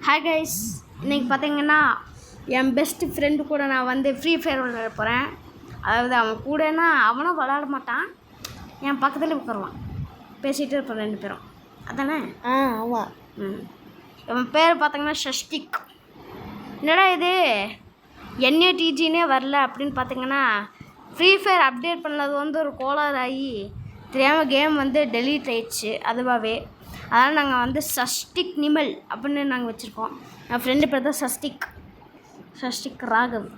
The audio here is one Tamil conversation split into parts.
ஹாய் கைஸ், இன்றைக்கி பார்த்தீங்கன்னா என் பெஸ்ட்டு ஃப்ரெண்டு கூட நான் வந்து ஃப்ரீ ஃபயர் விளையாட போகிறேன். அதாவது அவன் கூடனா அவனும் விளையாட மாட்டான், என் பக்கத்தில் உட்காருவான், பேசிகிட்டு இருப்போம் ரெண்டு பேரும். அதானே? ஆமாம். அவன் பேர் பார்த்தீங்கன்னா ஷஷ்டிக். என்னடா இது NATGனே வரல அப்படின்னு பார்த்தீங்கன்னா, ஃப்ரீ ஃபயர் அப்டேட் பண்ணது வந்து ஒரு கோளாறு ஆகி தெரியாமல் கேம் வந்து டெலீட் ஆயிடுச்சு அதுவாகவே. அதனால் நாங்கள் வந்து சஷ்டிக் நிமல் அப்படின்னு நாங்கள் வச்சுருக்கோம். என் ஃப்ரெண்டு பேர் தான் சஷ்டிக் ராகவ்.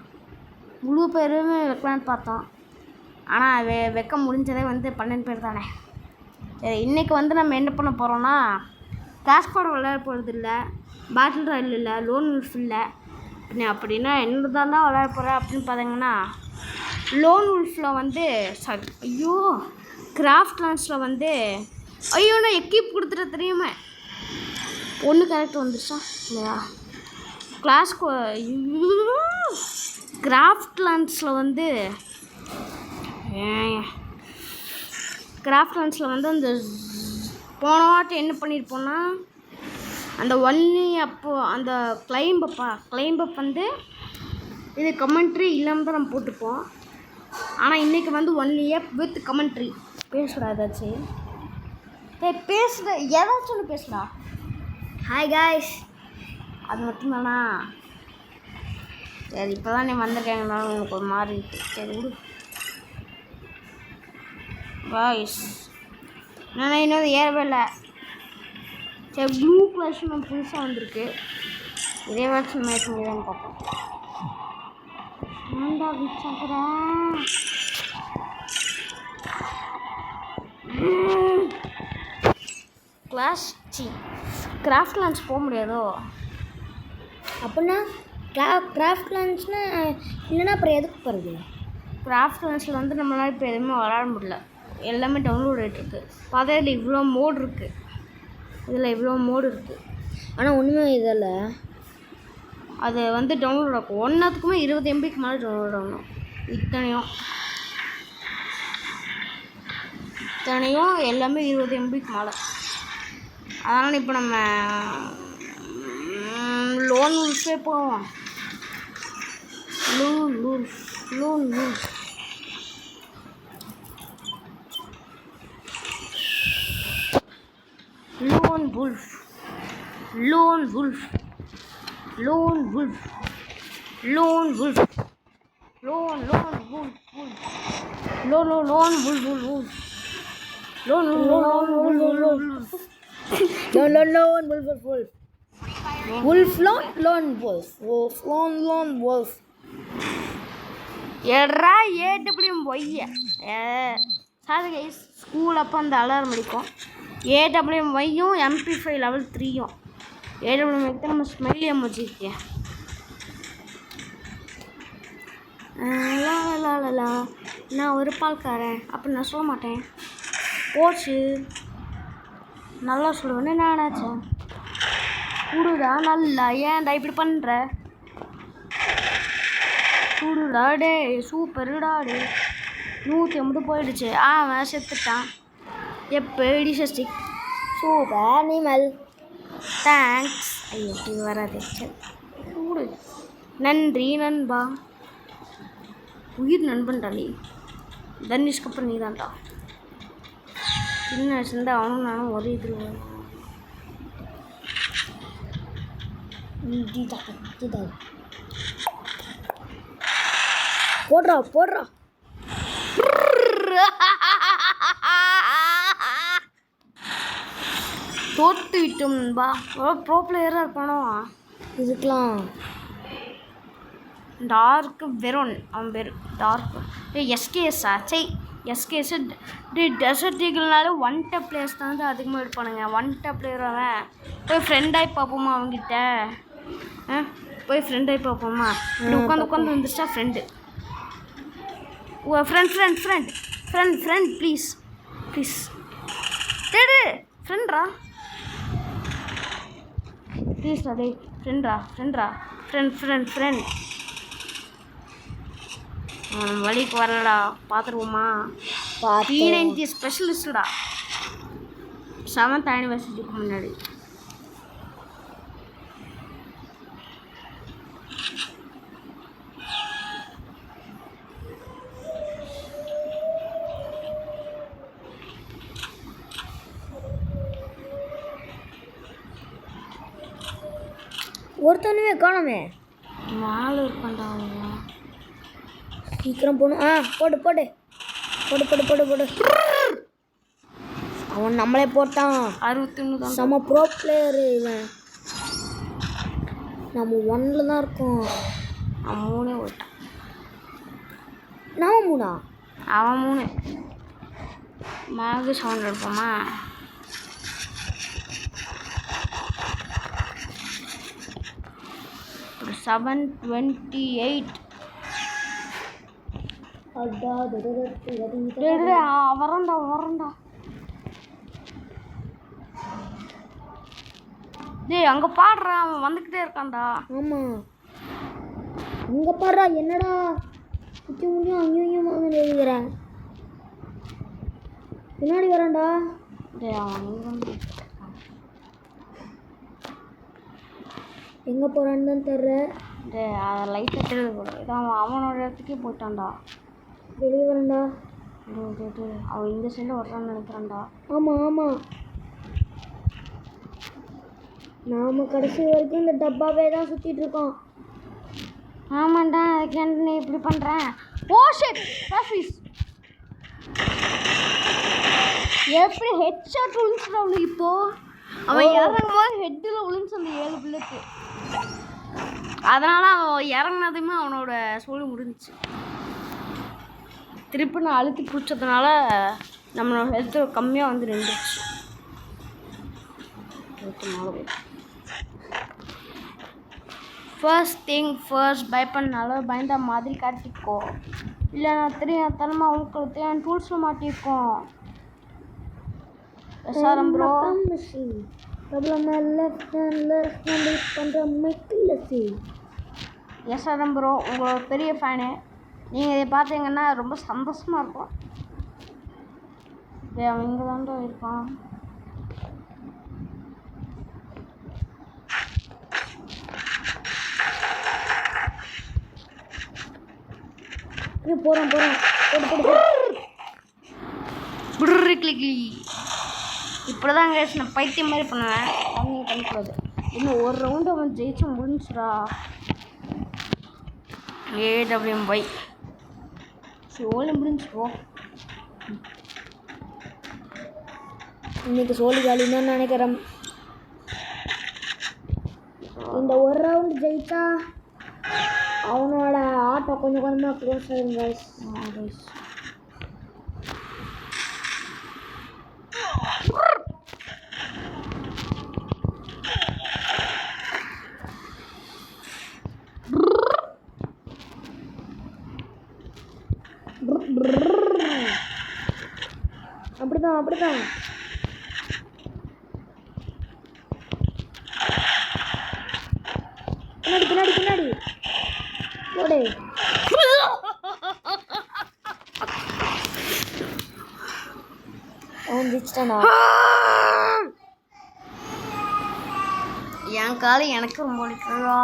முழு பேருமே வைக்கலான்னு பார்த்தோம், ஆனால் வைக்க முடிஞ்சதே வந்து 12 பேர் தானே. சரி, இன்றைக்கி வந்து நம்ம என்ன பண்ண போகிறோன்னா, கிளாஸ் ஸ்குவாட் விளையாட போகிறது இல்லை, பேட்டில் ராயல் இல்லை, லோன் உல்ஃப் இல்லை. அப்படின்னா என்ன தான் விளையாட போகிறேன் அப்படின்னு பார்த்தீங்கன்னா, லோன் உல்ஃபில் வந்து கிராஃப்ட் லான்ஸில் வந்து நான் எக்யூப் கொடுத்துட்டு தெரியுமே ஒன்று கேரக்டர் வந்துருச்சா இல்லையா. கிராஃப்ட் லான்ஸில் வந்து அந்த போன வாட்டி என்ன பண்ணியிருப்போன்னா, அந்த அந்த கிளைம்பப் வந்து இது கமெண்ட்ரி இல்லாமல் தான் நம்ம போட்டுப்போம். ஆனால் இன்றைக்கி வந்து ஒன்லி வித் கமெண்ட்ரி. பேசுகிறா ஏதாச்சும்? பேசுகிற ஏதாச்சும் ஒன்று பேசுகிறா. ஹாய் காய்ஸ், அது மட்டும்தானா? சரி, இப்போ தான் நீ வந்திருக்கேங்கனாலும் உங்களுக்கு ஒரு மாதிரி இருக்குது. சரி விடு காய்ஸ், நான் இன்னும் ஏறவே இல்லை. சரி, ப்ளூ கிளாஸ் நம்ம புதுசாக வந்திருக்கு, இதே வாட்ச் மேட்ச் முடியாதுன்னு பார்ப்போம். ஏண்டா விச்சாக்குறேன் கிராஃப்ட் லான்ச் போக முடியாதோ? அப்படின்னா கிராஃப்ட் லான்ச்னால் இல்லைன்னா அப்புறம் எதுக்கு போகிறது? கிராஃப்ட் லான்ச்சில் வந்து நம்மளால் இப்போ எதுவுமே விளாட முடியல, எல்லாமே டவுன்லோட் ஆகிட்டுருக்கு. பார்த்தா இதில் இவ்வளோ மோடு இருக்குது, ஆனால் ஒன்றுமே இதில் அது வந்து டவுன்லோட் ஆகும். ஒன்றுத்துக்குமே 20 MBக்கு மேலே டவுன்லோட் ஆகணும். இத்தனையும் எல்லாமே 20 MBக்கு மேலே. அதனால் இப்போ நம்ம லோன் உல்ஃபே போவோம். லோன் உல்ஃப் எட்ரா AWM ஒய்ய சாரி கைஸ், ஸ்கூல் அப்போ அந்த அலாரம் அடிக்கும். AWM ஒய்யும் MP5 லெவல் 3யும். AWM வைத்து நம்ம ஸ்மைலி அம்மிச்சிருக்கேன். நான் ஒரு பால்காரன் அப்படி நான் சொல்ல மாட்டேன். போச்சு, நல்லா சொல்லுவேன்னு நான் நினச்சேன். குடுடா நல்லா, ஏன்டா இப்படி பண்ணுற? குடுடா டே, சூப்பருடா டே. 150 போயிடுச்சு. அவன் செத்துட்டான். எப்படி சஷ்டிக்? Super Nimal, thanks. ஐயோ, இது வராது. சரி, நன்றி நண்பா. உயிர் நண்பன்டா நீ. தனுஷ்க்கு அப்புறம் நீ தான்டா. சின்ன வயசுலேருந்து அவனும் நானும் ஒரே இதில் போடுறா தோட்டு விட்டோம்பா. ப்ரோ பிளேயராக இருப்பானோ இதுக்கெலாம். டார்க் வெரோன் அவன் பேர். டார்க் SKS SKS டெசர்ட் ஈகிள்னால 1 டப் பிளேயர்ஸ் தான் வந்து அதிகமாக எடுப்பானுங்க. 1 டப் பிளேயர் அவன். போய் ஃப்ரெண்டாகி பார்ப்போமா அவங்ககிட்ட? போய் ஃப்ரெண்டாகி பார்ப்போமா? இப்படி உட்காந்து வந்துருச்சா ஃப்ரெண்டு. ஃப்ரெண்ட் ப்ளீஸ் தேடு. ஃப்ரெண்ட்ரா ப்ளீஸ்டா டே. ஃப்ரெண்ட் வழிக்கு வரலடா, பார்த்துருவோமா? P90 ஸ்பெஷலிஸ்டா 7th ஆனிவர்சரிக்கு முன்னாடி. ஒருத்தனுமே காணோமே. மேலே இருக்கான்டா அவன். சீக்கிரம் போகணும். போடு போடு போடு போடு போடு போடு. அவன் நம்மளே போட்டான். 61 தான். செம ப்ரோ பிளேயரு இவன். நம்ம 1ல் தான் இருக்கோம். அவன் 3 ஓட்டான். நான் 3. அவன் 3. Mag sound எடுப்போமா? ஒரு 728. வரண்டா. டேய் அங்கே பாடுறான், அவன் வந்துக்கிட்டே இருக்கான்டா. ஆமாம், அங்கே பாடுறா. என்னடா குச்சி முடியும் அங்கேயும் வந்து எழுதுகிறேன். பின்னாடி வரேன்டா. டேய் அவன் எங்கே போகிறான்னு தான் தெரில. டேய் அதை லைட்டாக தெரியுது போல. இதான் அவனோட இடத்துக்கே போயிட்டான்டா. வெளியே வரேன்டா. அவன் இந்த சைடில் வர்றான்னு நினைக்கிறான்டா. ஆமாம், நாம் கடைசி வரைக்கும் இந்த டப்பாவே தான் சுற்றிட்டு இருக்கோம். ஆமாண்டா, அதுக்கு நீ இப்படி பண்ணுறேன். ஓ ஷிட், ராஃபிஸ் எப்படி ஹெட் ஷாட் விழுந்துச்சு அவனுக்கு. இப்போ அவன் இறங்கும் போது ஹெட்டில் விழுந்துச்சு அந்த 7 பிள்ளைக்கு. அதனால் அவன் இறங்கினதுமே அவனோட சோழி முடிஞ்சிச்சு. திருப்பி நான் அழுத்தி பிடிச்சதுனால நம்மளோட ஹெல்த்து கம்மியாக வந்து நின்றுச்சு. ஃபர்ஸ்ட் திங் ஃபர்ஸ்ட், பயந்த மாதிரி காட்டிக்கோ. இல்லை நான் தெரியாதனமாக அவங்களுக்கு என் டூல்ஸில் மாட்டியிருக்கோம். எஸ்ஆர்எம் ப்ரோ எஸ்ஆர்எம் ப்ரோ உங்களோட பெரிய ஃபேனு. நீங்கள் இதை பார்த்தீங்கன்னா ரொம்ப சந்தோஷமாக இருக்கும். அவன் இங்கே தான்டா இருப்பான். போகிறோம் இப்படி தான் கேஸ் நான் பைத்தியம் மாதிரி பண்ணுவேன். அவங்க பண்ணிக்கூடாது. இன்னும் ஒரு ரவுண்டு அவன் ஜெயிச்சு முடிஞ்சுடா. AWMY சோழி முடிஞ்சுப்போம். இன்னைக்கு சோழி காலின்னு தான் நினைக்கிறேன். இந்த ஒரு ரவுண்டு ஜெயித்தா அவனோட ஆட்டம் கொஞ்சம் கொஞ்சமாக க்ளோஸ் ஆகிடும் கைஸ். அப்படிதான் பின்னாடி போடு. அவன் ஜெயிச்சிட்டானா? என் காலை எனக்கு ரொம்ப பிடிக்கிறா.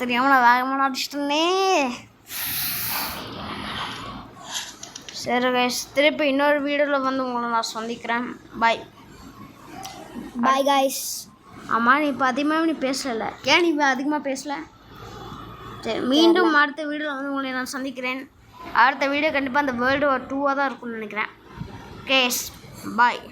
தெரியாமல் நான் வேகமாக அடிச்சிட்டேனே. சரி கைஸ், திருப்பி இன்னொரு வீடியோவில் வந்து உங்களை நான் சந்திக்கிறேன். Bye guys. ஆமாம், நீ இப்போ அதிகமாக பேசலை. ஏன் நீ இப்போ அதிகமாக பேசலை? சரி, மீண்டும் அடுத்த வீடியோவில் வந்து உங்களை நான் சந்திக்கிறேன். அடுத்த வீடியோ கண்டிப்பாக அந்த World War 2 தான் இருக்கும்னு நினைக்கிறேன். கேஸ் பாய்.